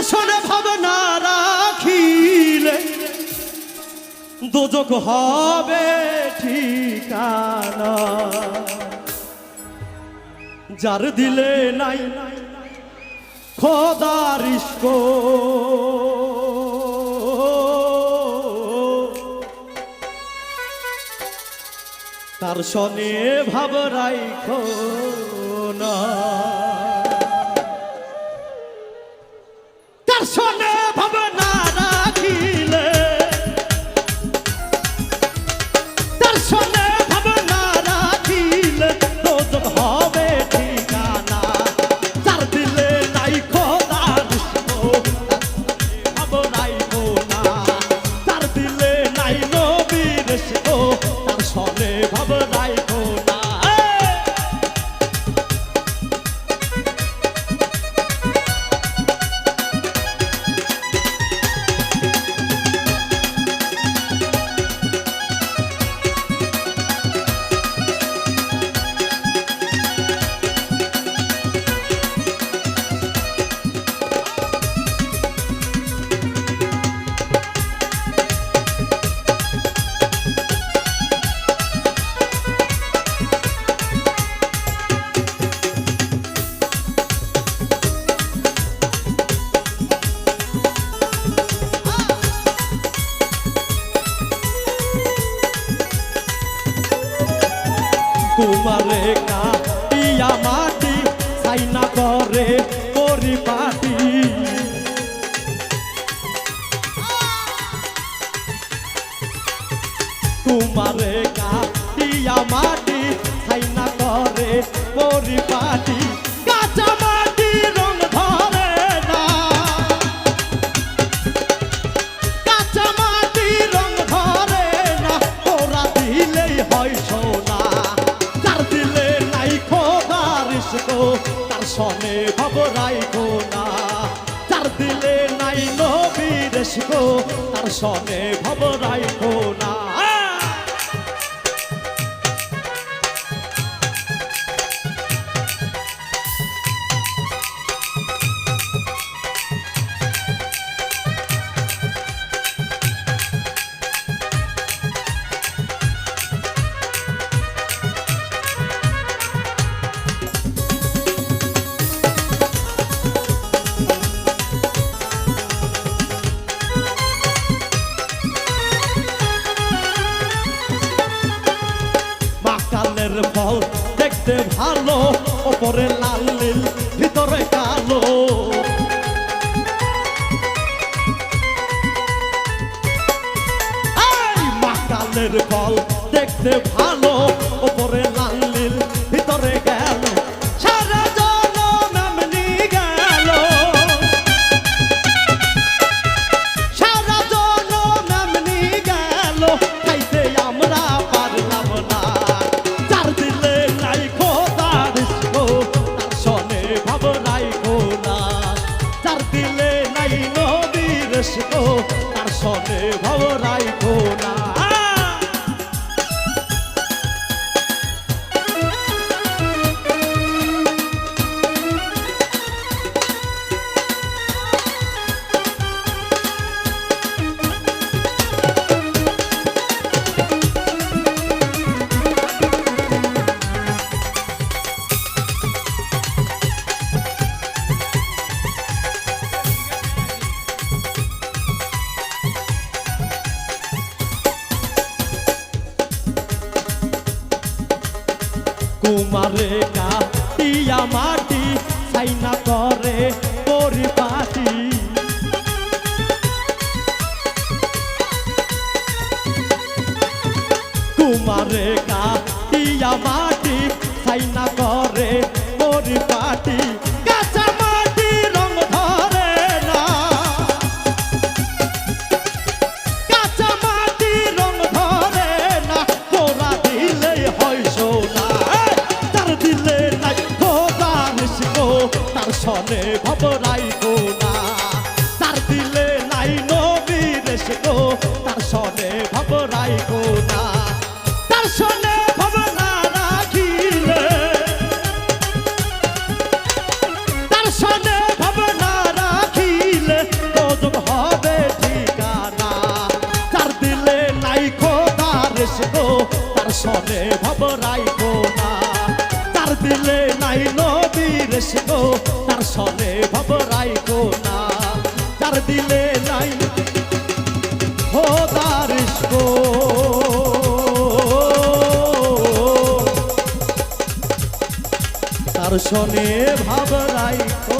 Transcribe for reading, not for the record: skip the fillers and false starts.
দর্শনে ভাবনা রাখিলে দোজক হবে ঠিকানা। যার দিলে নাই খোদার ইশক তার সনে ভাব রাইখো না। তার সনে ভাব না রাখিলে তার সনে ভাব না রাখিলে দোজক হবে ঠিকানা। যার দিলে নাই খোদার ইশক ভাব রাইখো না। যার দিলে নাই নবীর ইশক তার সনে ভাব রাইখো না। তোমারে কাটিয়া মাটি সাইনা করে পরিপাটি। তোমারে কাটিয়া মাটি সাইনা করে পরিপাটি। কাঁচা মাটি রং ধরে না কাঁচা মাটি রং ধরে না ওরা দিলেই হয় সোনা। তার সনে ভাব রাইখো না। যার দিলে নাই নবীর ইশক তার সনে ভাব রাইখো না। কালের ফল দেখতে ভালো ওপরে লাল নীল ভিতরে কালো। কালের ফল দেখতে ভালো ওপরে লাল নীল ভিতরে গেল। সারা জনম এমনি গেল সারা জনম এমনি গেল খাইতে আমরা পারলাম না। তার সনে ভাব রাইখো না। কুমারে কাটিয়া মাটি সাইনা করে পরিপাটি। কুমারে কাটিয়া মাটি সাইনা করে পরিপাটি। কাঁচা মাটি রং ধরে না কাঁচা মাটি রং ধরে না তোরা দিলেই হয় সোনা। দিলে নাই খোদার ইশক তার সনে ভাব সনে ভাব রাইখো না তার দিলে নাই নবীর গো তার সনে ভাব রাইখো না তার দিলে নাই খোদার ইশকো তার সনে ভাব রাইখো